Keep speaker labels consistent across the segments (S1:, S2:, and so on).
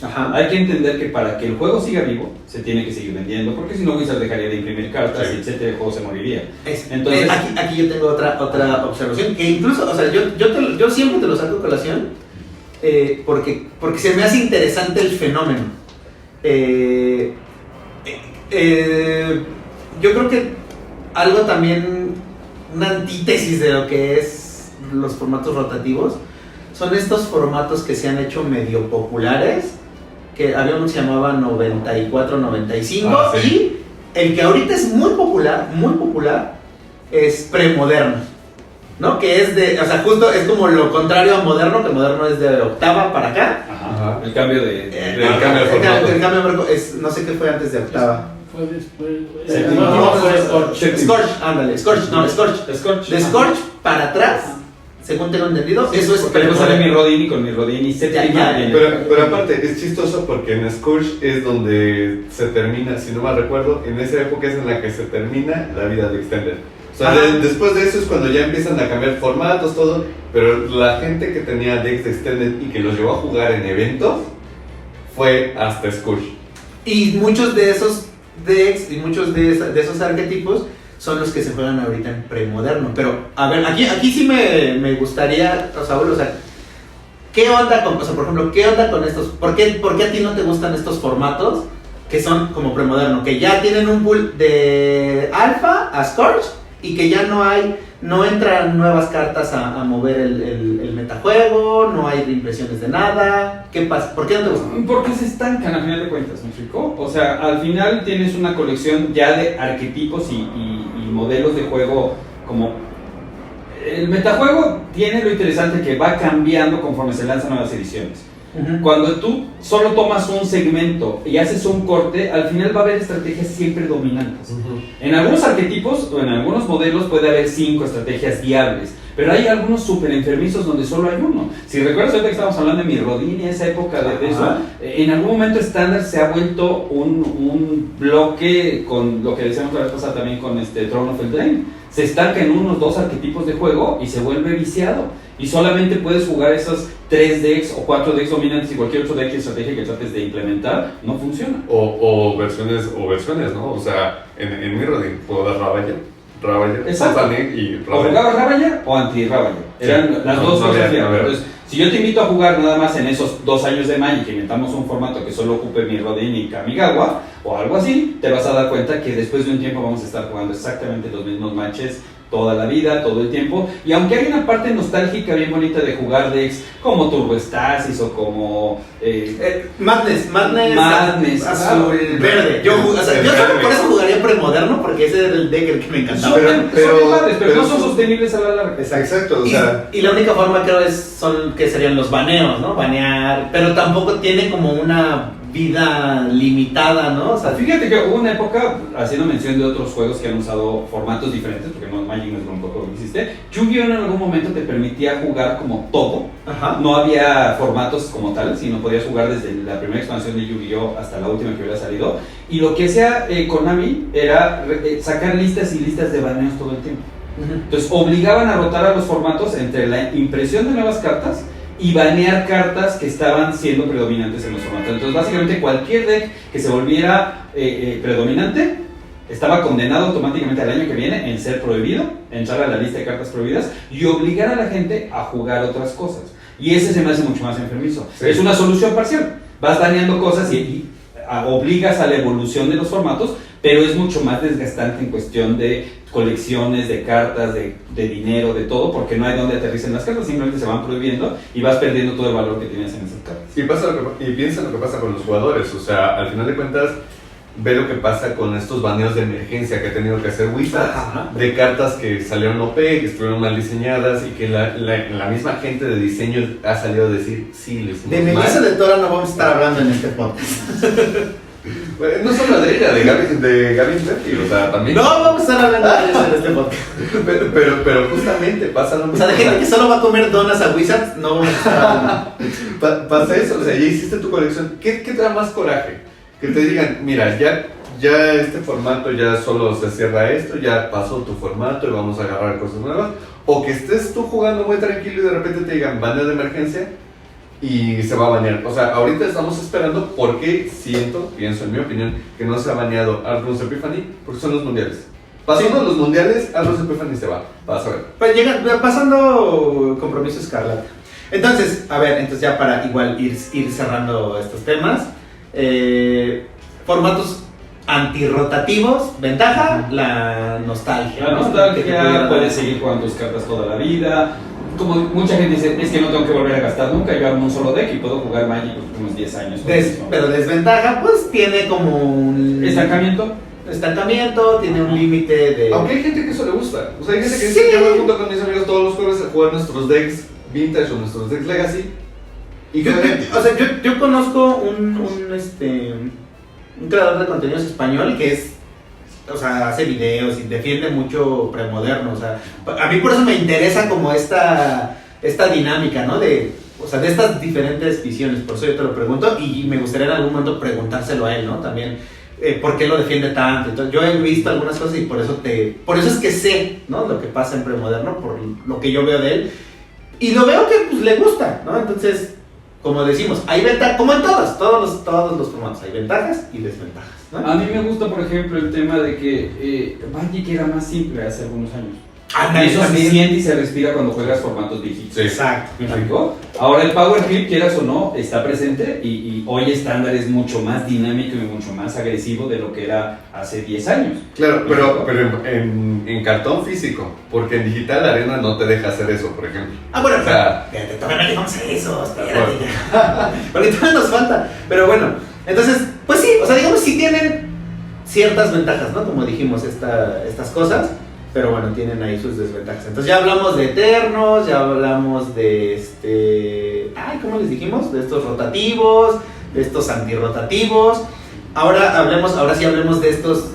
S1: Ajá.
S2: Hay que entender que para que el juego siga vivo, se tiene que seguir vendiendo, porque si no Wizard dejaría de imprimir cartas,
S3: Sí.
S2: etcétera, el juego se moriría.
S1: Entonces, aquí yo tengo otra observación, que incluso, o sea, yo siempre te lo saco a colación, porque se me hace interesante el fenómeno. Yo creo que algo también, una antítesis de lo que es los formatos rotativos, son estos formatos que se han hecho medio populares, que había uno que se llamaba 94-95,
S3: sí.
S1: y el que ahorita es muy popular, es premoderno, ¿no? Que es de, o sea, justo es como lo contrario a moderno, que moderno es de octava para acá.
S2: Ajá. El cambio de
S3: cambio de formato.
S1: El cambio es, no sé qué fue antes de octava.
S4: Fue después.
S1: No,
S4: fue
S1: fue Scorch, ándale, Scorch. De Scorch para atrás, según tengo entendido, eso es
S2: porque después sale mi Rodini con mi Rodini séptima.
S1: Ya.
S3: Pero aparte, es chistoso porque en Scourge es donde se termina, si no mal recuerdo, en esa época es en la que se termina la vida de Extended. O sea, después de eso es cuando ya empiezan a cambiar formatos, todo, pero la gente que tenía decks de Extended y que los llevó a jugar en eventos fue hasta Scourge.
S1: Y muchos de esos decks y muchos de esos arquetipos son los que se juegan ahorita en premoderno. Pero, a ver, aquí sí me gustaría, Saúl, o sea, ¿qué onda con, o sea, por ejemplo, qué onda con estos? ¿Por qué a ti no te gustan estos formatos que son como premoderno? Que ya tienen un pool de alfa a Scorch y que ya no entran nuevas cartas a mover el metajuego, no hay reimpresiones de nada. ¿Qué pasa? ¿Por qué no te gustan?
S2: Porque se estancan al final de cuentas, ¿me explicó? O sea, al final tienes una colección ya de arquetipos y modelos de juego como... El metajuego tiene lo interesante que va cambiando conforme se lanzan nuevas ediciones. Cuando tú solo tomas un segmento y haces un corte, al final va a haber estrategias siempre dominantes. En algunos arquetipos o en algunos modelos puede haber 5 estrategias viables, pero hay algunos súper enfermizos donde solo hay uno. Si recuerdas ahorita que estábamos hablando de mi Rodini, esa época de eso, en algún momento estándar se ha vuelto un bloque con lo que decíamos la vez pasada también con Throne of Eldraine. Se estanca en unos 2 arquetipos de juego y se vuelve viciado. Y solamente puedes jugar esos 3 decks o 4 decks dominantes y cualquier otro deck y estrategia que trates de implementar no funciona.
S3: O versiones, ¿no? O sea, en mi Rodin puedo dar Ravager,
S2: Exacto.
S3: y
S2: O jugabas Ravager o anti-Ravager. Eran las dos cosas. Entonces, si yo te invito a jugar nada más en esos 2 años de Magic, que inventamos un formato que solo ocupe mi Rodin y Kamigawa o algo así, te vas a dar cuenta que después de un tiempo vamos a estar jugando exactamente los mismos matches toda la vida, todo el tiempo. Y aunque hay una parte nostálgica bien bonita de jugar decks como Turbo Stasis o como
S1: Madness,
S2: azul,
S1: verde. Yo solo por eso jugaría premoderno, porque ese era el deck el que me encantaba.
S2: pero no son sostenibles a la larga.
S3: Exacto, o sea...
S1: Y la única forma creo que serían los baneos, ¿no? Banear, pero tampoco tiene como una vida limitada, ¿no? O sea,
S2: fíjate que hubo una época, haciendo mención de otros juegos que han usado formatos diferentes, porque no, Magic no es lo único que existe. Yu-Gi-Oh! En algún momento te permitía jugar como todo. No había formatos como tal, sino podías jugar desde la primera expansión de Yu-Gi-Oh! Hasta la última que hubiera salido. Y lo que hacía Konami era sacar listas y listas de baneos todo el tiempo. Entonces obligaban a rotar a los formatos entre la impresión de nuevas cartas y banear cartas que estaban siendo predominantes en los formatos. Entonces básicamente cualquier deck que se volviera predominante estaba condenado automáticamente al año que viene en ser prohibido, entrar a la lista de cartas prohibidas y obligar a la gente a jugar otras cosas. Y ese se me hace mucho más enfermizo. Sí. Es una solución parcial. Vas baneando cosas y obligas a la evolución de los formatos, pero es mucho más desgastante en cuestión de colecciones, de cartas, de dinero, de todo, porque no hay donde aterricen las cartas, simplemente se van prohibiendo y vas perdiendo todo el valor que tienes en esas cartas.
S3: Y piensa lo que pasa con los jugadores, o sea, al final de cuentas, ve lo que pasa con estos baneos de emergencia que ha tenido que hacer Wizards, de cartas que salieron OP, que estuvieron mal diseñadas y que la misma gente de diseño ha salido a decir, sí, les hicimos
S1: de Melissa de Toro no vamos a estar hablando en este podcast.
S3: No solo de ella, de Gavin Berti, o sea, también.
S1: No vamos a estar hablando de eso en este podcast.
S3: Pero justamente pasa lo mismo.
S1: O sea, de gente que solo va a comer donas a Wizards, no vamos a estar hablando.
S3: Pasa eso, o sea, ya hiciste tu colección. ¿Qué te da más coraje? Que te digan, mira, ya ya este formato ya solo se cierra esto, ya pasó tu formato y vamos a agarrar cosas nuevas, o que estés tú jugando muy tranquilo y de repente te digan baneo de emergencia y se va a banear. O sea, ahorita estamos esperando porque pienso en mi opinión, que no se ha baneado Arthur's Epiphany porque son los mundiales. Pasando los mundiales, Arthur's Epiphany se va, vas a ver.
S1: Pues pasando Compromiso Escarlata. Entonces, a ver, ya para igual ir cerrando estos temas, formatos antirrotativos, ventaja, la nostalgia.
S2: La nostalgia, puedes seguir jugando tus cartas toda la vida. Como mucha gente dice, es que no tengo que volver a gastar nunca, yo armo un solo deck y puedo jugar Magic por unos 10 años.
S1: Pero desventaja, pues tiene como un... estancamiento, tiene un límite de...
S3: Aunque hay gente que eso le gusta. O sea, hay gente que dice, yo me junto con mis amigos todos los jueves a jugar nuestros decks Vintage o nuestros decks Legacy. Y
S1: yo conozco un creador de contenidos español que hace videos y defiende mucho premoderno. O sea, a mí por eso me interesa como esta dinámica, ¿no? De estas diferentes visiones. Por eso yo te lo pregunto y me gustaría en algún momento preguntárselo a él, ¿no? También, ¿por qué lo defiende tanto? Entonces, yo he visto algunas cosas y por eso es que sé, ¿no? Lo que pasa en premoderno, por lo que yo veo de él. Y lo veo que pues, le gusta, ¿no? Entonces, como decimos, hay ventajas, como en todos los formatos, hay ventajas y desventajas, ¿no?
S2: A mí me gusta, por ejemplo, el tema de que Magic era más simple hace algunos años. Eso se siente y se respira cuando juegas formatos viejitos.
S3: Sí,
S1: exacto.
S2: ¿Me explicó? Ahora el Power Creep, quieras o no, está presente y hoy estándar es mucho más dinámico y mucho más agresivo de lo que era hace 10 años.
S3: Claro, pero en cartón físico, porque en digital la arena no te deja hacer eso, por ejemplo.
S1: Bueno, o sea, todavía no llegamos a eso, espérate ya. Porque todavía nos falta. Pero bueno, entonces, pues sí, digamos sí tienen ciertas ventajas, ¿no? Como dijimos, estas cosas. Pero bueno, tienen ahí sus desventajas. Entonces ya hablamos de eternos, ya hablamos de ¿cómo les dijimos? De estos rotativos, de estos antirrotativos. Ahora sí hablemos de estos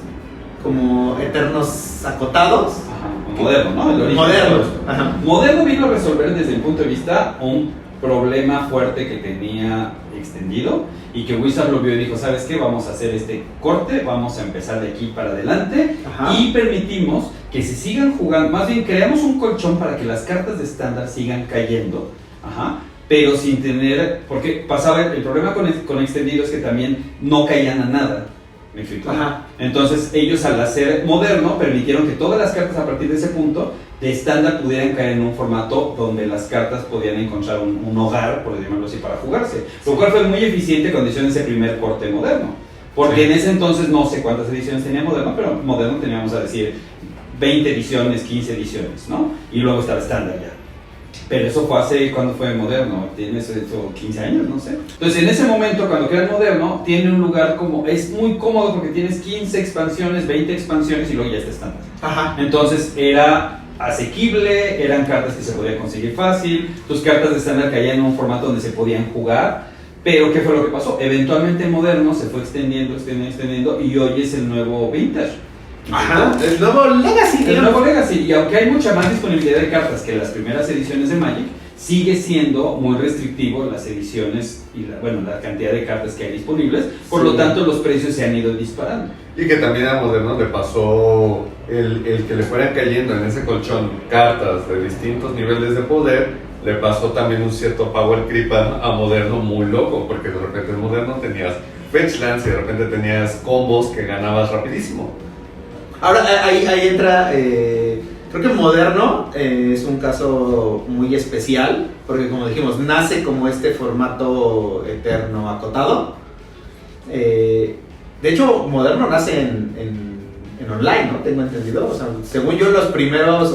S1: como eternos acotados.
S2: Ajá, moderno, ¿no?
S1: Modernos. Ajá.
S2: Moderno vino a resolver desde el punto de vista un problema fuerte que tenía extendido y que Wizard lo vio y dijo, ¿sabes qué? Vamos a hacer este corte, vamos a empezar de aquí para adelante. Ajá. Y permitimos que se sigan jugando, más bien creamos un colchón para que las cartas de estándar sigan cayendo, ajá, pero sin tener, porque pasaba, el problema con extendido es que también no caían a nada, ¿me explico?
S1: Ajá.
S2: Entonces ellos al hacer moderno permitieron que todas las cartas a partir de ese punto de estándar pudieran caer en un formato donde las cartas podían encontrar un hogar, por llamarlo así, para jugarse, lo cual fue muy eficiente cuando hicieron ese primer corte moderno, porque en ese entonces no sé cuántas ediciones tenía moderno, pero moderno teníamos a decir 20 ediciones, 15 ediciones, ¿no? Y luego estaba estándar ya. Pero eso fue hace, ¿cuándo fue moderno? Tiene eso 15 años, no sé. Entonces, en ese momento, cuando crea moderno, tiene un lugar como, es muy cómodo porque tienes 15 expansiones, 20 expansiones y luego ya está estándar.
S1: Ajá.
S2: Entonces, era asequible, eran cartas que se podían conseguir fácil, tus cartas de estándar caían en un formato donde se podían jugar. Pero, ¿qué fue lo que pasó? Eventualmente moderno se fue extendiendo y hoy es el nuevo Vintage.
S1: Ajá, el nuevo Legacy.
S2: El nuevo Legacy, y aunque hay mucha más disponibilidad de cartas que las primeras ediciones de Magic, sigue siendo muy restrictivo las ediciones y la cantidad de cartas que hay disponibles, por lo tanto los precios se han ido disparando.
S3: Y que también a Moderno le pasó el que le fueran cayendo en ese colchón cartas de distintos niveles de poder, le pasó también un cierto power creep a Moderno muy loco, porque de repente en Moderno tenías fetchlands y de repente tenías combos que ganabas rapidísimo.
S1: Ahora ahí entra, creo que Moderno es un caso muy especial, porque como dijimos, nace como este formato eterno acotado. De hecho, Moderno nace en online, ¿no? Tengo entendido. O sea, según yo, los primeros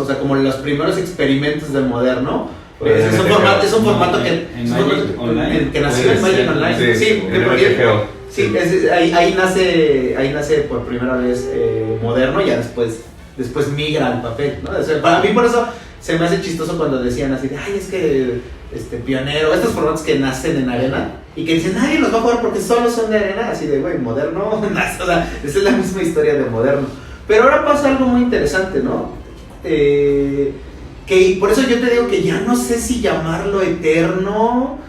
S1: experimentos de Moderno, es un formato que nació en Magic Online. Sí, ahí nace por primera vez Moderno y ya después migra al papel, ¿no? O sea, para mí por eso se me hace chistoso cuando decían así de, es que Pionero, estos formatos que nacen en arena y que dicen, nadie los va a jugar porque solo son de arena, así de, güey, Moderno, o sea, esa es la misma historia de Moderno. Pero ahora pasa algo muy interesante, ¿no? Que por eso yo te digo que ya no sé si llamarlo eterno,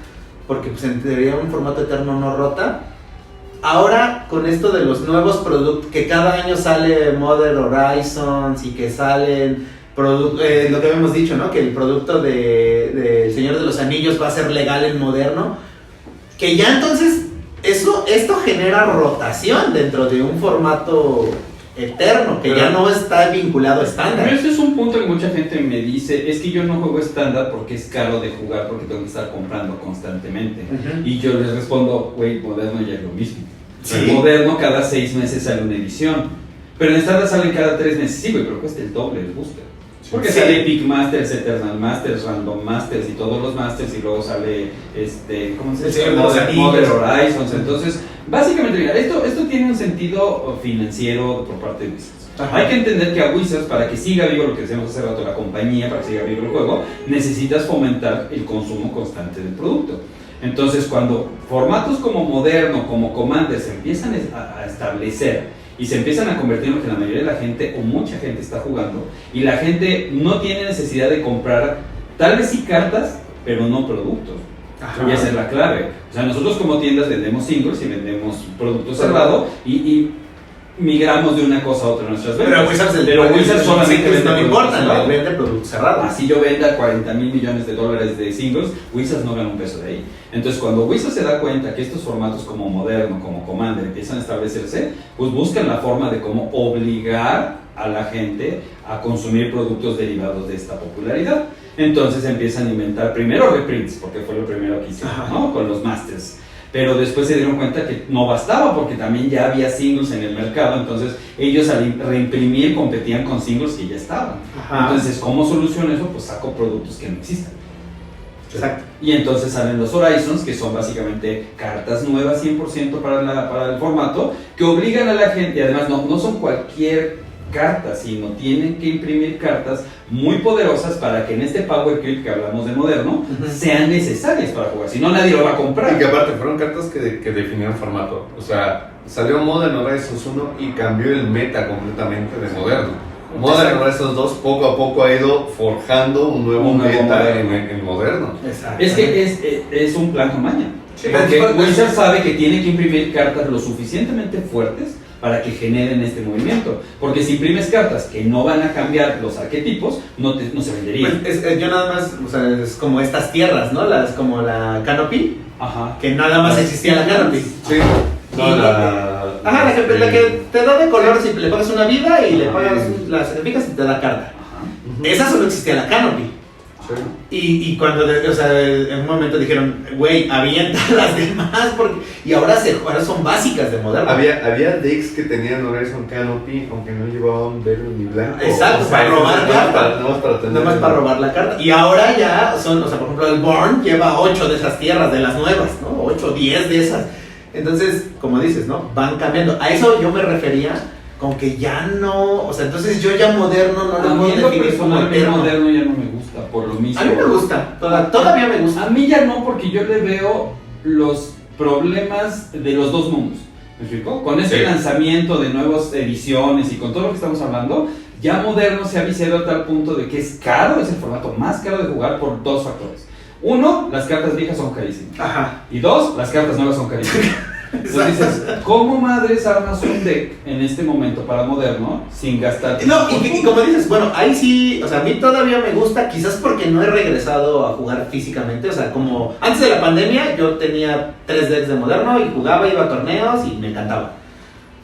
S1: porque pues en teoría un formato eterno no rota. ahora con esto de los nuevos productos, que cada año sale Modern Horizons y que salen lo que habíamos dicho, ¿no? Que el producto de El Señor de los Anillos va a ser legal en moderno, que ya entonces esto genera rotación dentro de un formato eterno, que ya no está vinculado a estándar.
S2: Pero ese es un punto que mucha gente me dice, es que yo no juego estándar porque es caro de jugar, porque tengo que estar comprando constantemente. Y yo les respondo, güey, moderno ya es lo mismo.
S1: Sí.
S2: El moderno cada 6 meses sale una edición, pero en estándar salen cada 3 meses, sí, güey, pero cuesta el doble el booster. Porque sale Epic Masters, Eternal Masters, Random Masters y todos los Masters, y luego sale ¿cómo se llama? Modern Horizons. Entonces, básicamente, mira, esto tiene un sentido financiero por parte de Wizards. Ajá. Hay que entender que a Wizards, para que siga vivo lo que decíamos hace rato, la compañía, para que siga vivo el juego, necesitas fomentar el consumo constante del producto. Entonces, cuando formatos como Moderno, como Commander se empiezan a establecer y se empiezan a convertir en lo que la mayoría de la gente o mucha gente está jugando, y la gente no tiene necesidad de comprar, tal vez sí cartas, pero no productos. Ajá. Y esa es la clave. O sea, nosotros como tiendas vendemos singles y vendemos productos cerrados y migramos de una cosa a otra en nuestras ventas.
S1: Pero Wizards
S2: solamente vende
S1: no importa,
S2: cerrados.
S1: vende productos cerrados.
S2: Así yo venda $40 mil millones de singles, Wizards no gana un peso de ahí. Entonces, cuando Wizards se da cuenta que estos formatos como Moderno, como Commander empiezan a establecerse, pues buscan la forma de cómo obligar a la gente a consumir productos derivados de esta popularidad. Entonces empiezan a inventar primero reprints, porque fue lo primero que hicieron, ¿no? Con los Masters. Pero después se dieron cuenta que no bastaba, porque también ya había singles en el mercado. Entonces ellos al reimprimir competían con singles que ya estaban. Ajá. Entonces, ¿cómo soluciono eso? Pues saco productos que no existen.
S1: Exacto.
S2: Y entonces salen los Horizons, que son básicamente cartas nuevas 100% para el formato, que obligan a la gente, y además no son cualquier carta, sino tienen que imprimir cartas muy poderosas para que en este Power Creep que hablamos de Moderno sean necesarias para jugar, si no nadie lo va a comprar.
S3: Y que aparte fueron cartas que definieron formato. O sea, salió Modern Horizons 1 y cambió el meta completamente de Moderno. Modern Horizons 2 poco a poco ha ido forjando un nuevo meta en Moderno.
S2: Es que es un plan con maña.
S3: Sí.
S2: Porque Wizards sabe que tiene que imprimir cartas lo suficientemente fuertes para que generen este movimiento. Porque si imprimes cartas que no van a cambiar los arquetipos, no se venderían.
S1: Pues yo nada más, o sea, es como estas tierras, ¿no? Como la Canopy.
S2: Ajá.
S1: Que nada más existía la Canopy.
S3: Sí.
S1: No, la que te da de color si le pagas una vida y le pagas las sacrificas y te da carta. Ajá. Esa solo existía la Canopy. Sí. Y cuando, en un momento dijeron, güey, avienta las demás, y ahora son básicas de Moderno.
S3: Había decks que tenían Horizon Canopy, aunque no llevaban verde ni blanco.
S1: Exacto, para robar carta. Nada más para robar la carta. Y ahora ya son, por ejemplo, el Born lleva 8 de esas tierras, de las nuevas, ¿no? 8 o 10 de esas. Entonces, como dices, ¿no? Van cambiando. A eso yo me refería con que ya no, entonces yo ya Moderno no lo puedo definir como eterno.
S2: Moderno ya no me gusta, por lo mismo.
S1: A mí me gusta, todavía me gusta.
S2: A mí ya no, porque yo le veo los problemas de los dos mundos. ¿Me explico? Con este lanzamiento de nuevas ediciones y con todo lo que estamos hablando, ya Moderno se ha viciado a tal punto de que es caro, es el formato más caro de jugar por 2 factores. 1, las cartas viejas son carísimas. Ajá. Y 2, las cartas nuevas son carísimas. Entonces dices, ¿cómo madres armas un deck en este momento para Moderno sin gastar?
S1: No, y como dices, bueno, ahí sí, a mí todavía me gusta, quizás porque no he regresado a jugar físicamente, como antes de la pandemia yo tenía 3 decks de Moderno y jugaba, iba a torneos y me encantaba.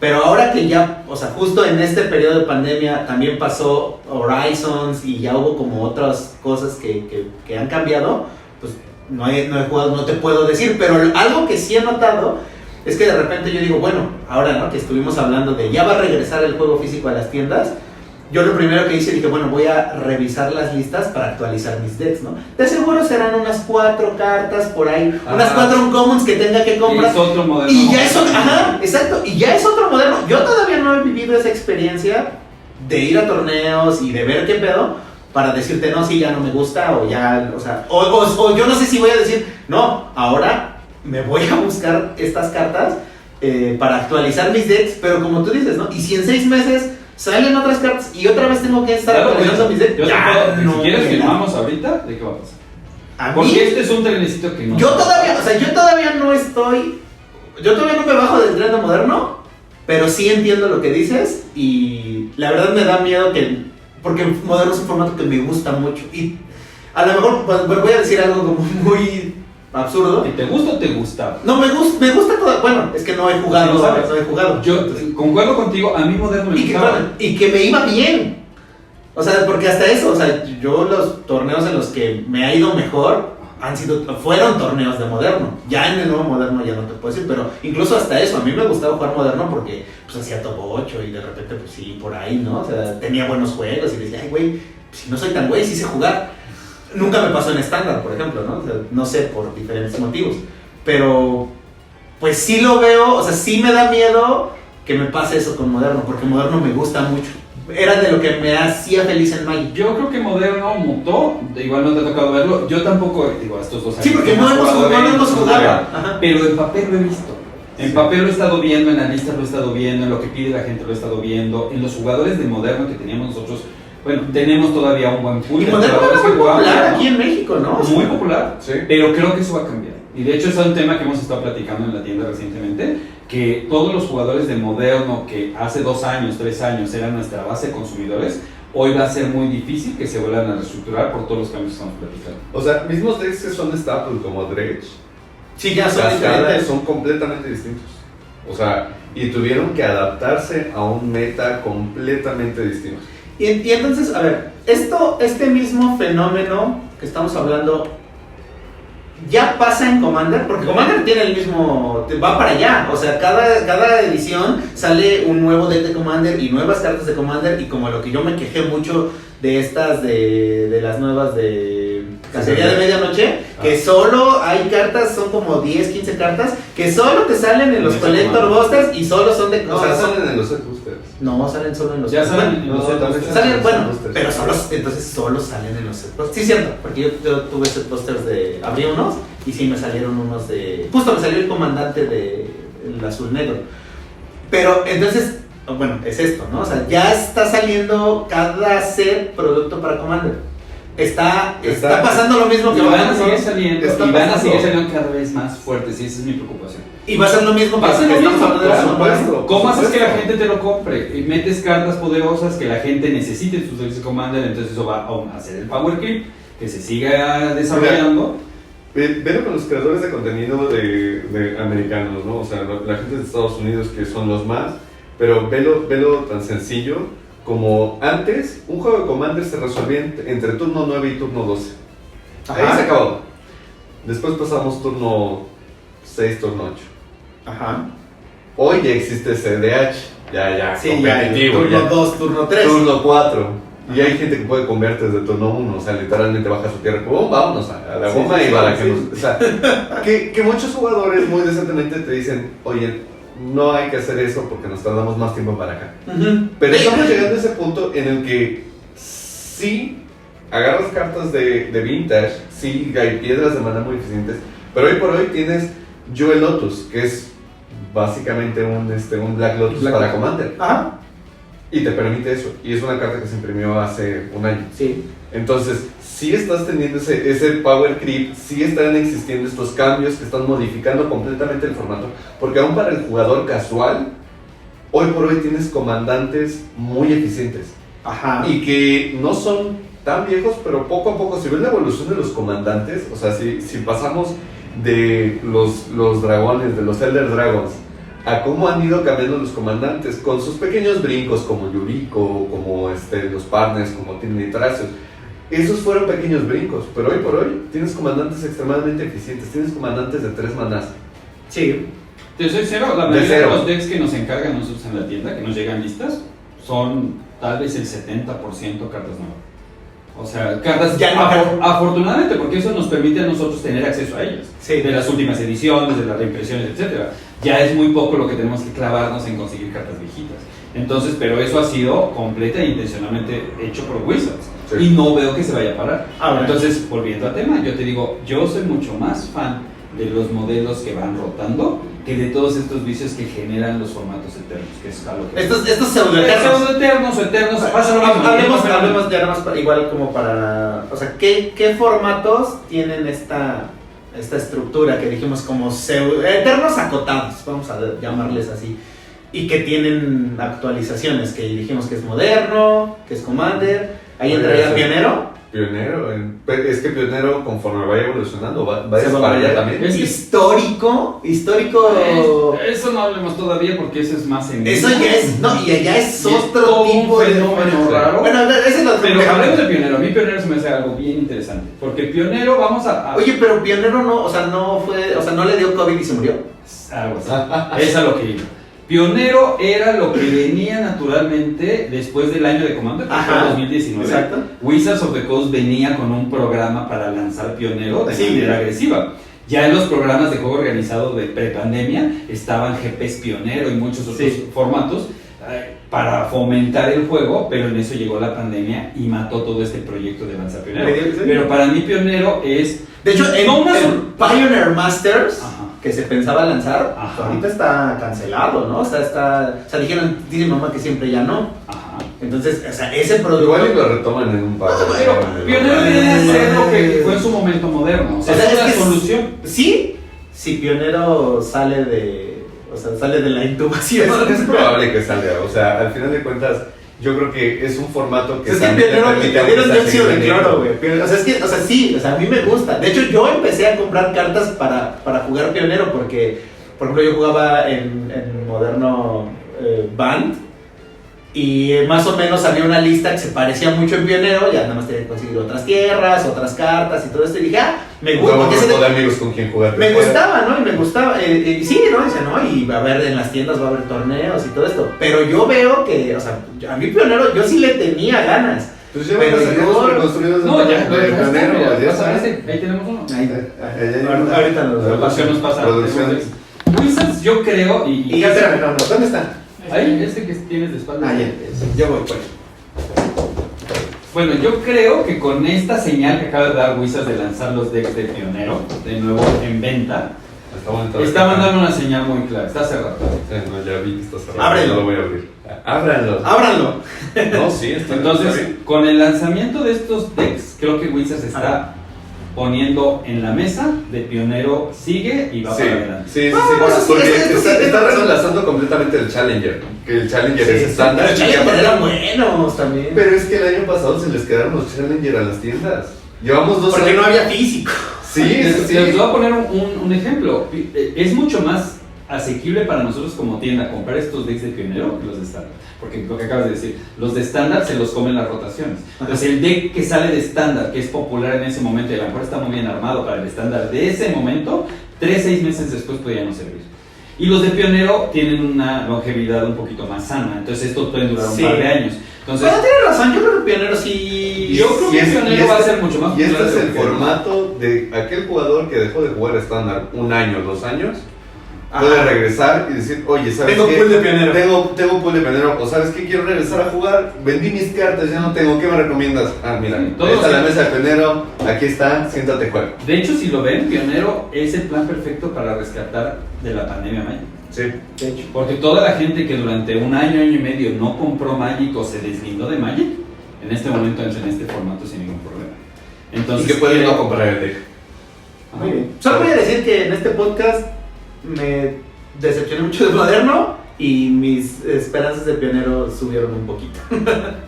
S1: Pero ahora que ya, justo en este periodo de pandemia también pasó Horizons y ya hubo como otras cosas que han cambiado, pues no he jugado, no te puedo decir, pero algo que sí he notado es que de repente yo digo, bueno, ahora, ¿no? Que estuvimos hablando de ya va a regresar el juego físico a las tiendas. Yo lo primero que hice, dije, bueno, voy a revisar las listas para actualizar mis decks, ¿no? De seguro serán unas 4 cartas por ahí, unas 4 uncommons que tenga que comprar.
S2: Y es otro Moderno.
S1: Y ya es otro, exacto, y ya es otro Moderno. Yo todavía no he vivido esa experiencia de ir a torneos y de ver qué pedo, para decirte, no, sí, ya no me gusta, o ya, o yo no sé si voy a decir, no, ahora me voy a buscar estas cartas para actualizar mis decks, pero como tú dices, ¿no? Y si en 6 meses salen otras cartas y otra vez tengo que estar actualizando mis decks,
S2: si quieres firmamos ahorita, ¿de qué va a pasar? Porque este es un trenecito que no...
S1: Yo todavía no estoy yo todavía no me bajo del tren de moderno, pero sí entiendo lo que dices y la verdad me da miedo porque moderno es un formato que me gusta mucho y a lo mejor pues, voy a decir algo como muy absurdo.
S2: ¿Te gusta o te gusta?
S1: No, me gusta todo. Bueno, es que no he jugado,
S2: Sí,
S1: no he jugado.
S2: Yo concuerdo contigo, a mí moderno me gustaba.
S1: Y que me iba bien. O sea, porque hasta eso, o sea, yo los torneos en los que me ha ido mejor fueron torneos de moderno. Ya en el nuevo moderno ya no te puedo decir, pero incluso hasta eso, a mí me gustaba jugar moderno porque pues hacía top 8 y de repente pues sí, por ahí, ¿no? O sea, tenía buenos juegos y decía, ay güey, si no soy tan güey, sí sé jugar. Nunca me pasó en estándar, por ejemplo, ¿no? O sea, no sé, por diferentes motivos. Pero, pues sí lo veo, o sea, sí me da miedo que me pase eso con moderno, porque moderno me gusta mucho. Era de lo que me hacía feliz en Magic.
S2: Yo creo que moderno mutó, igual no te ha tocado verlo. Yo tampoco, digo, estos 2 años.
S1: Sí, porque no hemos jugado.
S2: Pero en papel lo he visto. En papel lo he estado viendo, en la lista lo he estado viendo, en lo que pide la gente lo he estado viendo. En los jugadores de moderno que teníamos nosotros. Bueno, tenemos todavía un buen pool.
S1: Y moderno es muy popular aquí en México, ¿no?
S2: Muy popular,
S3: sí.
S2: Pero creo que eso va a cambiar. Y de hecho es un tema que hemos estado platicando en la tienda recientemente, que todos los jugadores de moderno que hace 2 años, 3 años eran nuestra base de consumidores, hoy va a ser muy difícil que se vuelvan a reestructurar por todos los cambios que estamos platicando.
S3: O sea, mismos decks que son staple como Dredge,
S1: sí, ya son
S3: Cascada,
S1: diferentes.
S3: son completamente distintos. O sea, y tuvieron que adaptarse a un meta completamente distinto.
S1: Y entonces, a ver, este mismo fenómeno que estamos hablando, ¿ya pasa en Commander? Porque Commander tiene el mismo, va para allá, o sea, cada edición sale un nuevo deck de Commander y nuevas cartas de Commander, y como lo que yo me quejé mucho de estas, de las nuevas de Cacería de Medianoche, que solo hay cartas, son como 10, 15 cartas, que solo te salen en los Collector Busters y solo son de...
S3: No,
S1: o sea,
S3: salen en los set boosters.
S1: No, salen solo en los...
S2: Ya salen en
S3: no,
S2: los
S3: también
S2: set
S1: Salen, bueno,
S3: boosters.
S1: pero entonces solo salen en los set posters. Sí, cierto, porque yo tuve set posters abrí unos y sí me salieron unos de... Justo me salió el comandante el azul negro. Pero entonces, bueno, es esto, ¿no? O sea, ya está saliendo cada set producto para Commander. Está pasando lo mismo que
S2: Y van a
S1: Commander,
S2: seguir
S1: ¿no?
S2: saliendo,
S3: Está
S2: y van a
S3: pasando.
S2: seguir saliendo cada vez más fuertes, y esa es mi preocupación.
S1: Y va a ser lo mismo
S2: Va a ser
S1: que
S2: lo
S1: estamos
S2: mismo,
S1: hablando de
S3: por
S1: la
S3: supuesto.
S1: Commander.
S2: ¿Cómo
S3: Por
S2: haces que la
S3: supuesto.
S2: gente te lo compre? Y metes cartas poderosas que la gente necesite en sus decks de Commander, entonces eso va a hacer el power creep, que se siga desarrollando.
S3: Velo con los creadores de contenido de americanos, ¿no? O sea, la gente de Estados Unidos que son los más, pero velo tan sencillo como antes, un juego de Commander se resolvía entre turno 9 y turno 12. Ahí
S1: Ajá.
S3: se acabó. Después pasamos turno 6, turno 8.
S1: Ajá.
S3: Hoy ya existe CDH, ya
S1: Sí, ya,
S3: competitivo,
S1: turno
S3: ya.
S1: 2, turno 3.
S3: Turno 4. Y hay gente que puede convertir desde turno 1, o sea, literalmente baja su tierra, ¡pum! Vámonos a la goma
S1: Sí,
S3: y
S1: sí,
S3: barajemos.
S1: sí.
S3: O sea, que muchos jugadores muy decentemente te dicen, oye, no hay que hacer eso porque nos tardamos más tiempo en barajar. Pero estamos llegando a ese punto en el que sí agarras cartas de vintage, sí hay piedras de mana muy eficientes, pero hoy por hoy tienes Jewel Lotus, que es básicamente un Black Lotus para Commander.
S1: Ajá.
S3: Y te permite eso. Y es una carta que se imprimió hace un año.
S1: Sí.
S3: Entonces, sí estás teniendo ese power creep, sí están existiendo estos cambios que están modificando completamente el formato. Porque aún para el jugador casual, hoy por hoy tienes comandantes muy eficientes.
S1: Ajá.
S3: Y que no son tan viejos, pero poco a poco, si ves la evolución de los comandantes, o sea, si pasamos de los dragones, de los Elder Dragons, a cómo han ido cambiando los comandantes, con sus pequeños brincos como Yuriko, como los partners, como Timmy Tracios. Esos fueron pequeños brincos, pero hoy por hoy tienes comandantes extremadamente eficientes, tienes comandantes de 3 manás.
S1: Sí.
S2: Te soy cero, la
S3: De
S2: mayoría de
S3: cero.
S2: los decks que nos encargan nosotros en la tienda, que nos llegan listas, son tal vez el 70% cartas nuevas. O sea, cartas
S1: Ya no.
S2: afortunadamente, porque eso nos permite a nosotros tener acceso a ellas.
S1: Sí.
S2: De las últimas ediciones, de las reimpresiones, etc. Ya es muy poco lo que tenemos que clavarnos en conseguir cartas viejitas. Entonces, pero eso ha sido completa e intencionalmente hecho por Wizards.
S3: Sí.
S2: Y no veo que se vaya a parar.
S1: Ahora.
S2: Entonces, volviendo al tema, yo te digo, yo soy mucho más fan de los modelos que van rotando que de todos estos vicios que generan los formatos eternos, que es a lo que...
S1: Estos pseudo-eternos.
S2: Eternos, pasa lo mismo.
S1: Hablemos ya nada más igual como para... O sea, ¿qué formatos tienen esta esta estructura que dijimos como eternos acotados, vamos a llamarles así, y que tienen actualizaciones, que dijimos que es moderno, que es Commander, ahí entraría Pionero.
S3: Pionero, es que Pionero conforme vaya evolucionando va para allá también.
S1: Es histórico.
S2: Eso no hablemos todavía porque eso es más en
S1: eso ya es, no, y allá es otro
S2: todo
S1: tipo
S2: un
S1: de
S2: fenómeno raro.
S1: Bueno, ese es lo
S2: pero hablemos de Pionero. A mí Pionero se me hace algo bien interesante, porque Pionero vamos a...
S1: Oye, pero Pionero no, o sea, no le dio COVID y se murió.
S2: Algo así. Es a lo que iba. Pionero era lo que venía naturalmente después del año de Commander, que fue 2019.
S1: Exacto.
S2: Wizards of the Coast venía con un programa para lanzar Pionero de manera agresiva. Ya en los programas de juego organizado de prepandemia estaban GPs Pionero y muchos otros formatos para fomentar el juego, pero en eso llegó la pandemia y mató todo este proyecto de lanzar Pionero. Pero para mí Pionero es...
S1: De hecho, el Pioneer Masters, que se pensaba lanzar, ahorita está cancelado, ¿no? O sea, dice mamá que siempre ya no. Entonces, o sea, ese producto...
S3: Igual y lo retoman en un par de
S2: años. Pionero viene a ser lo que fue en su momento moderno. O sea, es una solución.
S1: Sí, si Pionero sale de la intubación.
S3: Es probable que salga, o sea, al final de cuentas... Yo creo que es un formato que...
S1: Es que Pionero le dieron dióxido de cloro, güey. O sea, a mí me gusta. De hecho, yo empecé a comprar cartas para jugar Pionero porque, por ejemplo, yo jugaba en moderno Band y más o menos había una lista que se parecía mucho en Pionero, ya nada más tenía que conseguir otras tierras, otras cartas y todo esto, y dije, me gusta.
S3: Un grupo de amigos con quien jugar.
S1: Me gustaba, ¿no? Y me gustaba, y sí, ¿no? Dice, ¿no? Y va a haber en las tiendas, va a haber torneos y todo esto. Pero yo veo que, o sea, a mí Pionero, yo sí le tenía ganas.
S3: Pues ya pero yo... preconstruidos
S2: no, ya,
S3: Pionero,
S2: ya sabes, ahí tenemos uno.
S1: Ahorita
S2: nos pasa. Wizards, yo creo,
S1: y espérame, no, ¿dónde está?
S2: Ahí, ese que tienes de espalda.
S1: Ya. Yo voy, pues.
S2: Bueno, yo creo que con esta señal que acaba de dar Wizards de lanzar los decks de Pionero, de nuevo en venta, está mandando una señal muy clara. Está cerrado.
S3: No, ya vi que está cerrado.
S1: Ábrelo.
S3: No lo voy a abrir.
S1: Ábranlo.
S3: No, sí, está.
S2: Entonces, con el lanzamiento de estos decks, creo que Wizards está poniendo en la mesa de Pionero, sigue y va para adelante.
S3: Sí, porque está reemplazando completamente el Challenger, que el Challenger es estándar.
S1: Los Challenger eran buenos también.
S3: Pero es que el año pasado se les quedaron los Challenger a las tiendas. Llevamos 2 años.
S1: Porque no había físico.
S3: Sí.
S2: Les voy a poner un ejemplo. Es mucho más asequible para nosotros como tienda comprar estos decks de Pionero que los de estándar. Porque lo que acabas de decir, los de estándar se los comen las rotaciones. Entonces el deck que sale de estándar, que es popular en ese momento y a lo mejor está muy bien armado para el estándar de ese momento, 3-6 meses después podría no servir. Y los de Pionero tienen una longevidad un poquito más sana, entonces estos pueden durar un par de años. Entonces,
S1: bueno, tienes razón, yo creo que Pionero sí...
S2: Yo creo que Pionero va a ser mucho más
S3: popular. Y este es el formato de aquel jugador que dejó de jugar estándar 1 año, 2 años. Puede regresar y decir, oye, ¿sabes qué?
S1: Tengo pool de Pionero.
S3: Tengo pool de Pionero. O ¿sabes qué? Quiero regresar a jugar. Vendí mis cartas, ya no tengo. ¿Qué me recomiendas? Mira, ahí está la mesa de Pionero. Aquí está, siéntate, juega.
S2: De hecho, si lo ven, Pionero es el plan perfecto para rescatar de la pandemia Magic.
S3: Sí,
S2: de hecho. Porque toda la gente que durante 1 año, año y medio no compró Magic o se deslindó de Magic, en este momento entra en este formato sin ningún problema. Entonces,
S3: y que pueden no comprar el deck.
S1: Muy bien. Solo voy a decir que en este podcast me decepcioné mucho de Moderno y mis esperanzas de Pionero subieron un poquito.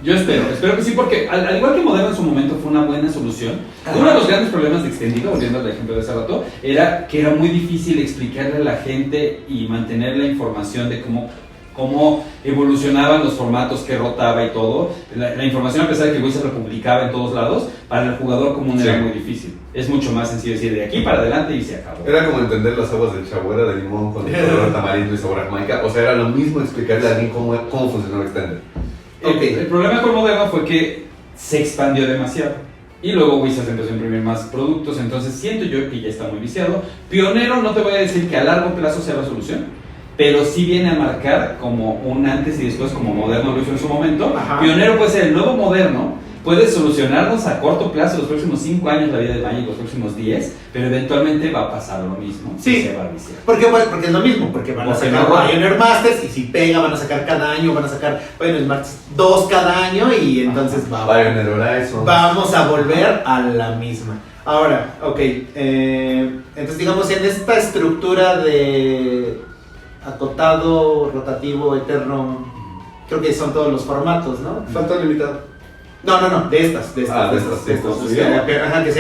S2: Yo espero que sí, porque al igual que Moderno en su momento fue una buena solución, uno de los grandes problemas de Extendido, volviendo al ejemplo de hace rato, era que era muy difícil explicarle a la gente y mantener la información de cómo evolucionaban los formatos, que rotaba y todo. La información, a pesar de que Wizards lo publicaba en todos lados, para el jugador común era muy difícil. Es mucho más sencillo decir de aquí para adelante y se acabó.
S3: Era como entender las aguas del Chabuera de limón con color tamarindo y sabor a jamaica. O sea, era lo mismo explicarle a alguien cómo funcionaba Extended.
S2: El problema con Moderno fue que se expandió demasiado. Y luego Wizards empezó a imprimir más productos, entonces siento yo que ya está muy viciado. Pionero, no te voy a decir que a largo plazo sea la solución, pero sí viene a marcar como un antes y después, como Moderno lo hizo en su momento. Pionero puede ser el nuevo Moderno, puedes solucionarnos a corto plazo los próximos 5 años la vida de Magic, los próximos 10, pero eventualmente va a pasar lo mismo.
S1: Sí.
S2: Y se va a viciar.
S1: Porque es lo mismo, porque van a sacar Pioneer Masters y si pega van a sacar cada año, van a sacar Pioneer Masters 2 cada año y entonces
S3: Pioneer Horizon.
S1: Vamos a volver a la misma. Ahora, ok, entonces digamos en esta estructura de acotado, rotativo, eterno, creo que son todos los formatos, ¿no?
S3: Falta limitado.
S1: No, de estas. Que sea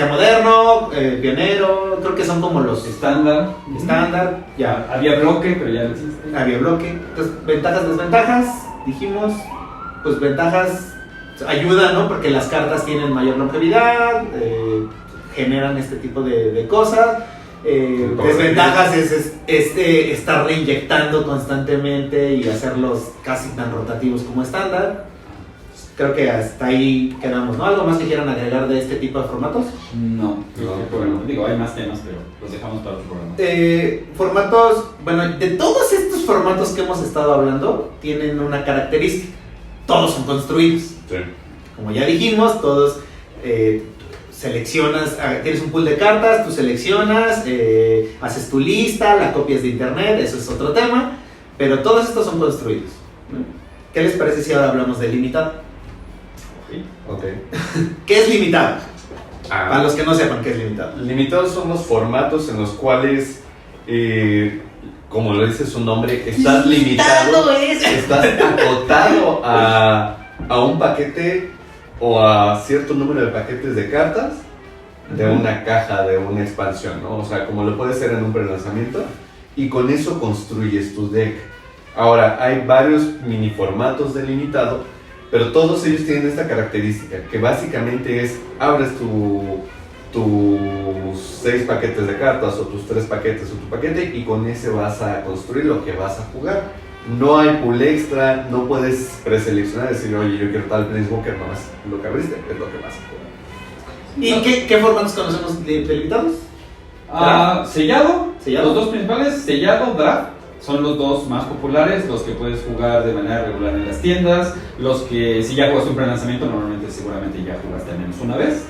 S1: moderno, pionero, creo que son como los
S2: estándar,
S1: ya.
S2: Había bloque, pero ya no existe.
S1: Había bloque. Entonces, ventajas, desventajas, dijimos, pues ventajas ayuda, ¿no? Porque las cartas tienen mayor longevidad, generan este tipo de cosas. Desventajas es estar reinyectando constantemente y hacerlos casi tan rotativos como estándar. Creo que hasta ahí quedamos, ¿no? ¿Algo más que quieran agregar de este tipo de formatos?
S2: No, digo, hay más temas, pero los dejamos para otro programa.
S1: Formatos, bueno, de todos estos formatos que hemos estado hablando, tienen una característica. Todos son construidos.
S3: Sí.
S1: Como ya dijimos, todos seleccionas, tienes un pool de cartas, tú seleccionas, haces tu lista, la copias de internet, eso es otro tema, pero todos estos son construidos, ¿no? ¿Qué les parece si ahora hablamos de limitado?
S3: Ok.
S1: ¿Qué es limitado? Para los que no sepan qué es limitado.
S3: Limitados son los formatos en los cuales, como lo dice su nombre, estás limitado, estás acotado a un paquete o a cierto número de paquetes de cartas de una caja, de una expansión, ¿no? O sea, como lo puede ser en un prelanzamiento, y con eso construyes tu deck. Ahora, hay varios mini formatos de limitado, pero todos ellos tienen esta característica, que básicamente es, abres tus 6 paquetes de cartas, o tus 3 paquetes, o tu paquete, y con ese vas a construir lo que vas a jugar. No hay pool extra, no puedes preseleccionar, decir, oye, yo quiero tal Planeswalker, no es lo que abriste, es lo que vas a jugar.
S1: ¿Y qué formatos conocemos de limitados?
S2: Sellado,
S1: ¿Sellado?
S2: Los dos principales, sellado, draft. Son los dos más populares, los que puedes jugar de manera regular en las tiendas, los que si ya jugaste un prelanzamiento normalmente seguramente ya jugaste al menos una vez.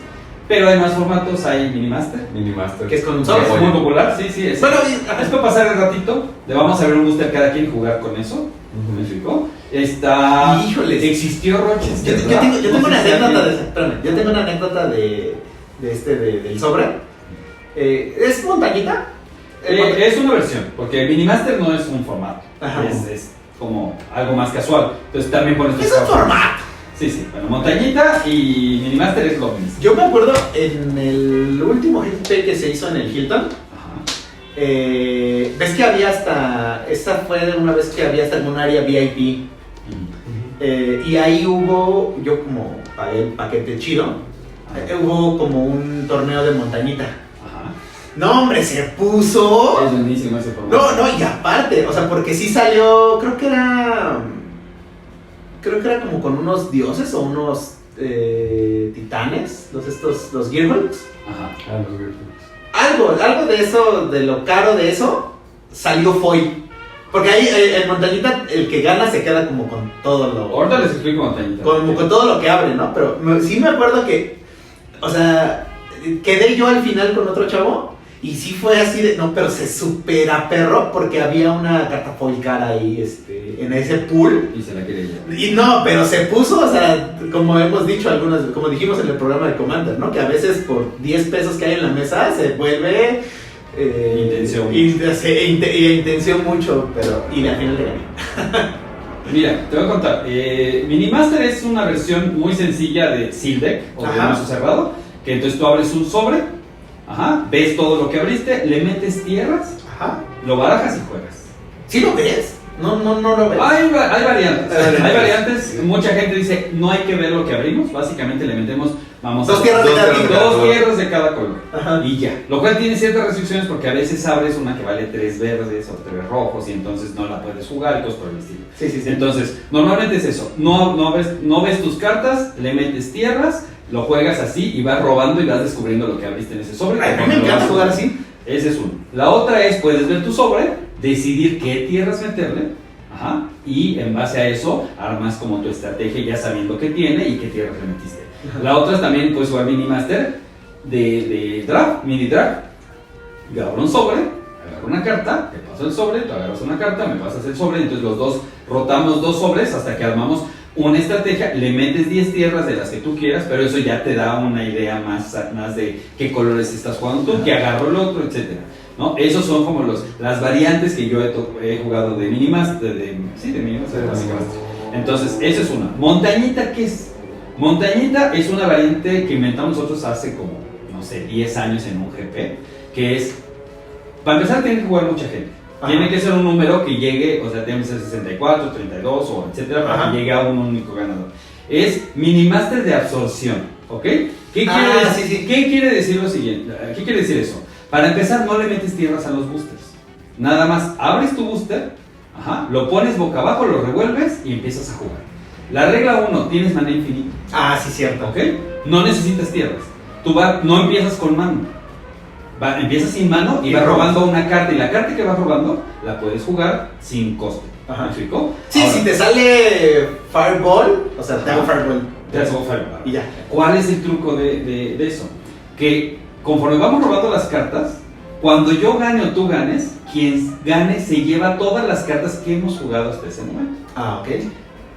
S2: Pero hay más formatos, hay Minimaster.
S1: Que es con un
S2: sobre.
S1: sobre.
S2: Es muy popular, sí. Es para pasar el ratito, le vamos a ver un booster cada quien jugar con eso. ¿Me explicó?
S1: Híjoles.
S2: Existió Rochester.
S1: Yo tengo una anécdota yo tengo una anécdota del sobre. ¿Es montañita?
S2: Es una versión, porque Minimaster no es un formato, es como algo más casual. Entonces también pones
S1: es un formato.
S2: Sí, bueno, montañita y Minimaster es lo mismo.
S1: Yo me acuerdo en el último GP que se hizo en el Hilton. Ves que había esta fue una vez que había hasta un área VIP. Y ahí hubo, yo como pagué el paquete chido, hubo como un torneo de montañita. No, hombre, se puso.
S2: Es buenísimo ese formato.
S1: No, y aparte, o sea, porque sí salió, creo que era como con unos dioses o unos titanes, los Gearbolts.
S3: Los Gearbolts.
S1: Algo de eso, de lo caro de eso, salió foil. Porque ahí en montañita el que gana se queda como con todo lo.
S2: Ahorita les explico montañita.
S1: Como con todo lo que abre, ¿no? Pero sí me acuerdo que, o sea, quedé yo al final con otro chavo. Y sí fue así de, no, pero se supera perro porque había una carta foil cara ahí, en ese pool.
S2: Y se la quiere llevar.
S1: Y no, pero se puso, o sea, como hemos dicho como dijimos en el programa de Commander, ¿no? Que a veces por 10 pesos que hay en la mesa se vuelve... intención mucho, pero... Y al final le gané.
S2: Mira, te voy a contar. Minimaster es una versión muy sencilla de Seal Deck, o de mazo cerrado, que entonces tú abres un sobre... ves todo lo que abriste, le metes tierras, lo barajas y juegas.
S1: ¿Sí lo ves? No lo ves.
S2: Hay variantes. Mucha gente dice, no hay que ver lo que abrimos. Básicamente le metemos,
S1: dos tierras
S2: de cada color. Y ya. Lo cual tiene ciertas restricciones porque a veces abres una que vale 3 verdes o 3 rojos y entonces no la puedes jugar y cosas por el estilo.
S1: Sí.
S2: Entonces, normalmente es eso. No ves tus cartas, le metes tierras, lo juegas así y vas robando y vas descubriendo lo que abriste en ese sobre.
S1: A mí me encanta jugar así.
S2: Ese es uno. La otra es, puedes ver tu sobre, decidir qué tierras meterle, y en base a eso armas como tu estrategia ya sabiendo qué tiene y qué tierras le metiste. La otra es también puedes jugar Mini Master de draft, mini draft. Yo abro un sobre, agarro una carta, te paso el sobre, tú agarras una carta, me pasas el sobre, entonces los dos rotamos 2 sobres hasta que armamos una estrategia, le metes 10 tierras de las que tú quieras, pero eso ya te da una idea más de qué colores estás jugando tú, que agarro el otro, etcétera, ¿no? Esos son como las variantes que yo he jugado de Minimaster, de Minimaster, básicamente. Entonces, esa es una. Montañita, ¿qué es? Montañita es una variante que inventamos nosotros hace como, no sé, 10 años en un GP, que es, para empezar tiene que jugar mucha gente. Tiene que ser un número que llegue, o sea, tiene que ser 64, 32 o etcétera, para que llegue a un único ganador. Es Minimaster de absorción, ¿ok? ¿Qué quiere decir lo siguiente? ¿Qué quiere decir eso? Para empezar, no le metes tierras a los boosters. Nada más abres tu booster, lo pones boca abajo, lo revuelves y empiezas a jugar. La regla 1, tienes maná infinito.
S1: Sí, cierto.
S2: ¿Ok? No necesitas tierras. Tú no empiezas con mano. Empiezas sin mano y vas robando una carta. Y la carta que vas robando la puedes jugar sin coste. ¿Me explicó?
S1: Sí, ahora, si te sale Fireball, o sea, te hago Fireball.
S2: Te hago Fireball.
S1: Y ya.
S2: ¿Cuál es el truco de eso? Que conforme vamos robando las cartas, cuando yo gane o tú ganes, quien gane se lleva todas las cartas que hemos jugado hasta ese momento.
S1: Ok.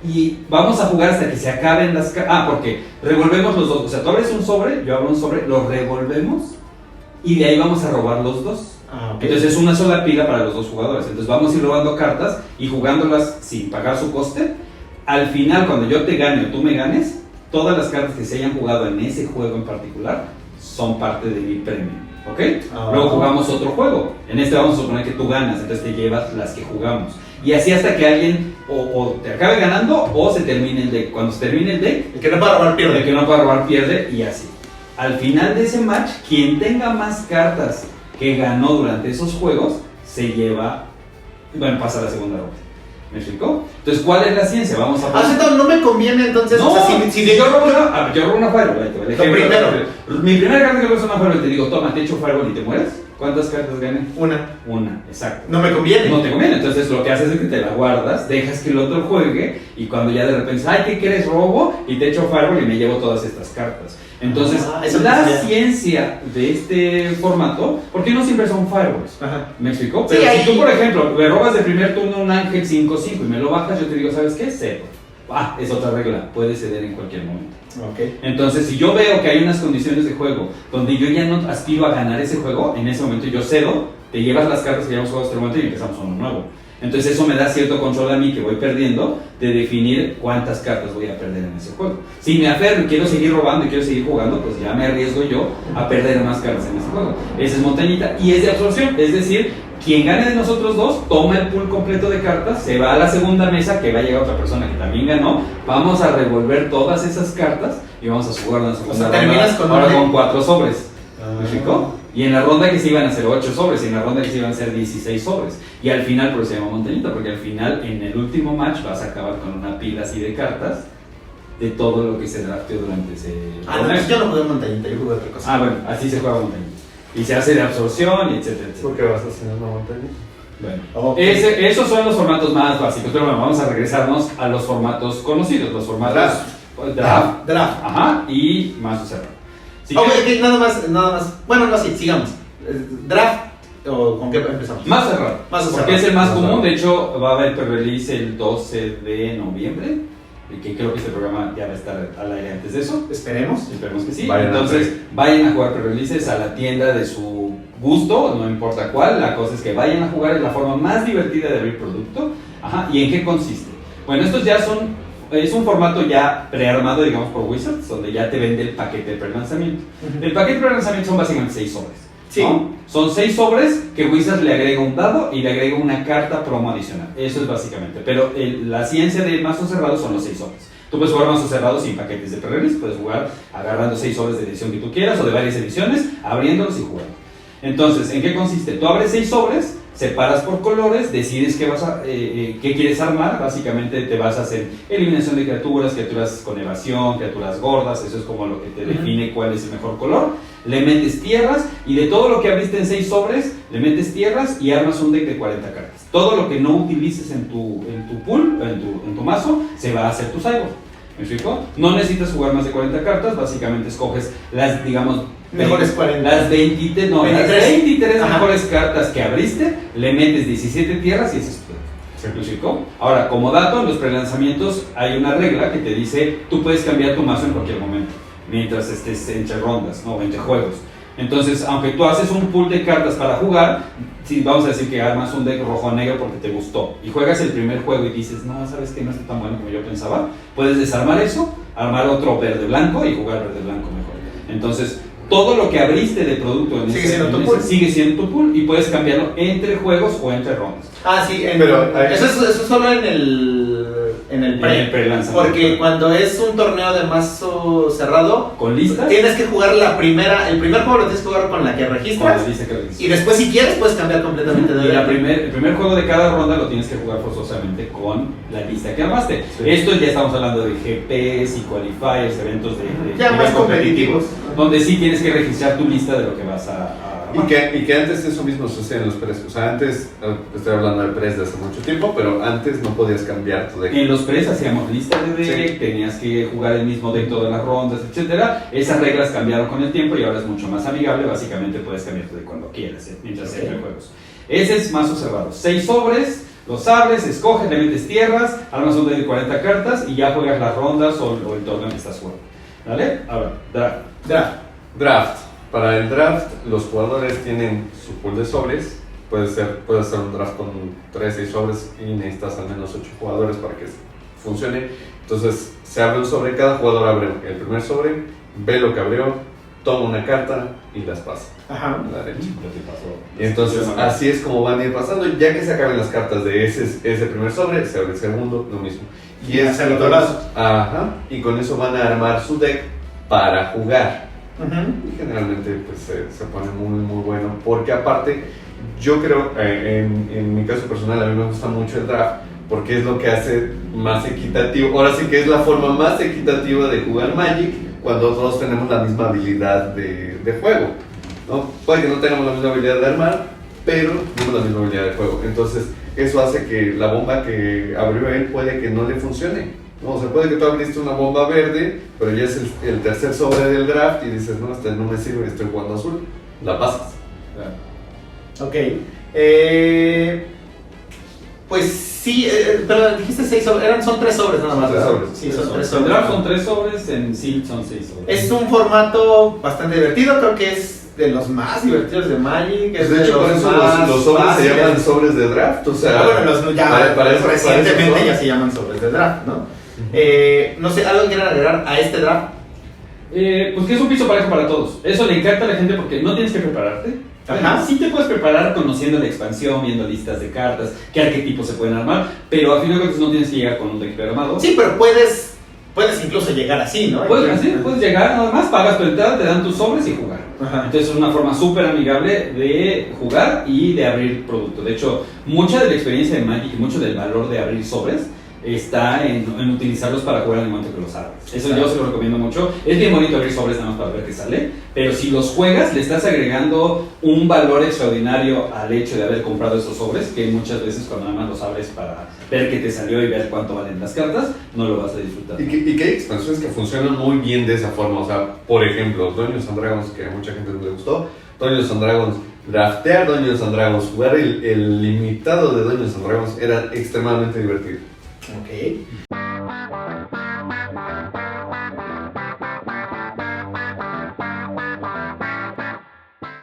S2: Y vamos a jugar hasta que se acaben las cartas. Porque revolvemos los dos. O sea, tú abres un sobre, yo abro un sobre, lo revolvemos y de ahí vamos a robar los dos. Okay. Entonces es una sola pila para los dos jugadores. Entonces vamos a ir robando cartas y jugándolas sin pagar su coste. Al final, cuando yo te gane o tú me ganes, todas las cartas que se hayan jugado en ese juego en particular son parte de mi premio. ¿Ok? Luego jugamos otro juego. En este vamos a suponer que tú ganas, entonces te llevas las que jugamos. Y así hasta que alguien o te acabe ganando o se termine el deck. Cuando se termine el deck,
S1: el que no pueda robar pierde.
S2: El que no pueda robar pierde y así. Al final de ese match, quien tenga más cartas que ganó durante esos juegos, se lleva, pasa a la segunda ronda. ¿Me explicó? Entonces, ¿cuál es la ciencia? Vamos a
S1: no me conviene entonces.
S2: No,
S1: o sea, si
S2: yo robo una Fireball,
S1: primero.
S2: Mi primera carta que robo es una Fireball, te digo, toma, te echo Fireball y te mueres. ¿Cuántas cartas gané? Una, exacto.
S1: No me conviene.
S2: No te conviene, entonces lo que haces es que te la guardas, dejas que el otro juegue y cuando ya de repente, ¿qué quieres? Robo y te echo Fireball y me llevo todas estas cartas. Entonces, la ciencia de este formato, porque no siempre son Fireballs, ¿me explicó? Pero si tú, por ejemplo, me robas de primer turno un ángel 5-5 y me lo bajas, yo te digo, ¿sabes qué? Cero. Es otra regla, puede ceder en cualquier momento. Entonces, si yo veo que hay unas condiciones de juego donde yo ya no aspiro a ganar ese juego, en ese momento yo cedo, te llevas las cartas que ya hemos jugado hasta el momento y empezamos uno nuevo. Entonces eso me da cierto control a mí que voy perdiendo de definir cuántas cartas voy a perder en ese juego. Si me aferro y quiero seguir robando y quiero seguir jugando, pues ya me arriesgo yo a perder más cartas en ese juego. Esa es montañita y es de absorción, es decir, quien gane de nosotros dos toma el pool completo de cartas, se va a la segunda mesa que va a llegar otra persona que también ganó, vamos a revolver todas esas cartas y vamos a jugar una segunda ronda con 4 sobres. ¿Me explicó? Y en la ronda que se iban a hacer 8 sobres, y en la ronda que se iban a hacer 16 sobres. Y al final, por eso se llama montañita, porque al final, en el último match, vas a acabar con una pila así de cartas de todo lo que se drafteó durante ese...
S1: no, yo no jugué montañita, yo jugué otra cosa.
S2: Bueno, así se juega montañita. Y se hace de absorción, y etcétera, etcétera.
S3: ¿Por qué vas a hacer una montañita?
S2: Bueno, esos son los formatos más básicos, pero bueno, vamos a regresarnos a los formatos conocidos, los formatos draft. Y más cerrado.
S1: Nada más. Bueno, no, sí, sigamos. Draft, ¿o con qué empezamos?
S2: Más cerrado. Porque es el más común. De hecho, va a haber pre-release el 12 de noviembre. Que creo que este programa ya va a estar al aire antes de eso.
S1: Esperemos
S2: que sí. Entonces, vayan a jugar pre-releases a la tienda de su gusto, no importa cuál. La cosa es que vayan a jugar, es la forma más divertida de abrir producto. ¿Y en qué consiste? Bueno, estos ya es un formato ya prearmado, digamos, por Wizards, donde ya te vende el paquete de pre-lanzamiento. El paquete de pre-lanzamiento son básicamente 6 sobres. ¿no? Son 6 sobres que Wizards le agrega un dado y le agrega una carta promo adicional. Eso es básicamente. Pero la ciencia de mazos cerrados son los 6 sobres. Tú puedes jugar mazos cerrados sin paquetes de pre-release, puedes jugar agarrando 6 sobres de edición que tú quieras o de varias ediciones, abriéndolos y jugando. Entonces, ¿en qué consiste? Tú abres 6 sobres, separas por colores, decides qué quieres armar. Básicamente te vas a hacer eliminación de criaturas con evasión, criaturas gordas. Eso es como lo que te define cuál es el mejor color. Le metes tierras y de todo lo que abriste en 6 sobres, le metes tierras y armas un deck de 40 cartas. Todo lo que no utilices en tu pool, en tu mazo, se va a hacer tu sideboard. ¿Me explico? No necesitas jugar más de 40 cartas, básicamente escoges las, digamos,
S1: Mejores 40.
S2: Las 23, no,
S1: 23.
S2: las 23
S1: Ajá.
S2: mejores cartas que abriste, le metes 17 tierras y ese es tu deck. ¿Me explico? Ahora, como dato, en los prelanzamientos hay una regla que te dice, tú puedes cambiar tu mazo en cualquier momento, mientras estés entre rondas, ¿no? Entre juegos. Entonces, aunque tú haces un pool de cartas para jugar, si vamos a decir que armas un deck rojo-negro porque te gustó, y juegas el primer juego y dices, no, sabes que no está tan bueno como yo pensaba, puedes desarmar eso, armar otro verde-blanco y jugar verde-blanco mejor. Entonces, todo lo que abriste de producto en
S1: Sigue siendo tu pool.
S2: sigue siendo tu pool y puedes cambiarlo entre juegos o entre rondas.
S1: Ah, sí,
S3: Pero
S1: eso es solo en el
S2: Pre-lanzamiento.
S1: Porque cuando es un torneo de mazo cerrado,
S2: Con listas,
S1: tienes que jugar el primer juego lo tienes que jugar con la que
S2: con
S1: registras.
S2: la lista que registras.
S1: Y después, si quieres, puedes cambiar completamente de
S2: Y
S1: deck.
S2: el primer juego de cada ronda lo tienes que jugar forzosamente con la lista que armaste.
S3: Sí.
S2: Esto ya estamos hablando de GPs y qualifiers, eventos de
S1: Ya
S2: nivel
S1: más competitivos.
S2: donde sí tienes que registrar tu lista de lo que vas a armar.
S3: Y que antes eso mismo sucedía en los press. O sea, antes, estoy hablando de press de hace mucho tiempo, pero antes no podías cambiar tu deck.
S2: En los press hacíamos listas de deck, tenías que jugar el mismo deck todas las rondas, etcétera. Esas reglas cambiaron con el tiempo y ahora es mucho más amigable. Básicamente puedes cambiar tu deck cuando quieras, mientras sea entre juegos. Ese es mazo cerrado. 6 sobres, los abres, escoges, le metes tierras, armas un deck de 40 cartas y ya juegas las rondas o el torneo que estás jugando. ¿Vale? Ahora, draft.
S3: Draft. Para el draft, los jugadores tienen su pool de sobres. Puede ser un draft con 3, 6 sobres y necesitas al menos 8 jugadores para que funcione. Entonces, se abre un sobre, cada jugador abre el primer sobre, ve lo que abrió, toma una carta y las pasa
S1: Ajá.
S3: a la derecha.
S2: Ya te pasó.
S3: Y entonces, así es como van a ir pasando. Ya que se acaben las cartas de ese primer sobre, se abre el segundo, lo mismo. Y es
S1: hacia el otro lado.
S3: Ajá. Y con eso van a armar su deck para jugar.
S1: Ujú.
S3: Y generalmente pues se pone muy muy bueno porque aparte yo creo en mi caso personal a mí me gusta mucho el draft porque es lo que hace más equitativo, ahora sí que es la forma más equitativa de jugar Magic cuando todos tenemos la misma habilidad de juego, ¿no? Puede que no tengamos la misma habilidad de armar, pero tenemos la misma habilidad de juego, entonces eso hace que la bomba que abrió él puede que no le funcione. No, o sea, puede que tú abriste una bomba verde, pero ya es el tercer sobre del draft y dices, no, este no me sirve, estoy jugando azul. La pasas.
S1: Ok. Pues sí, pero dijiste 6 sobres, son 3 sobres nada más.
S3: Son 3
S1: ¿verdad?
S3: sobres.
S1: Sí, son 3
S2: En
S1: sobres.
S2: draft son 3 sobres, en Seal son 6 sobres.
S1: Es un formato bastante divertido, creo que es de los más divertidos de Magic. Es
S3: De hecho,
S1: los
S3: por eso
S1: más
S3: los sobres
S1: fáciles.
S3: se llaman sobres de draft. O sea,
S1: Ah, bueno,
S3: para eso
S1: recientemente
S3: son.
S1: ya se llaman sobres de draft, ¿no? No sé, ¿algo que quieran agregar a este draft?
S2: Pues que es un piso parejo para todos. Eso le encanta a la gente porque no tienes que prepararte.
S1: Ajá.
S2: Sí te puedes preparar conociendo la expansión, viendo listas de cartas, qué arquetipos se pueden armar, pero a fin de cuentas no tienes que llegar con un deck armado.
S1: Sí, pero puedes incluso llegar así, ¿no?
S2: Puedes llegar, nada más pagas tu entrada, te dan tus sobres y jugar.
S1: Ajá.
S2: Entonces es una forma súper amigable de jugar y de abrir producto. De hecho, mucha de la experiencia de Magic y mucho del valor de abrir sobres está en utilizarlos para jugar en el momento que los abres. Eso yo se lo recomiendo mucho. Es bien bonito abrir sobres nada más para ver qué sale, pero si los juegas le estás agregando un valor extraordinario al hecho de haber comprado esos sobres, que muchas veces cuando nada más los abres para ver qué te salió y ver cuánto valen las cartas, no lo vas a disfrutar.
S3: Y que hay expansiones que funcionan muy bien de esa forma. O sea, por ejemplo, Dungeons and Dragons, que a mucha gente no le gustó. Dungeons and Dragons, draftear Dungeons and Dragons, jugar el limitado de Dungeons and Dragons era extremadamente divertido.
S1: Ok.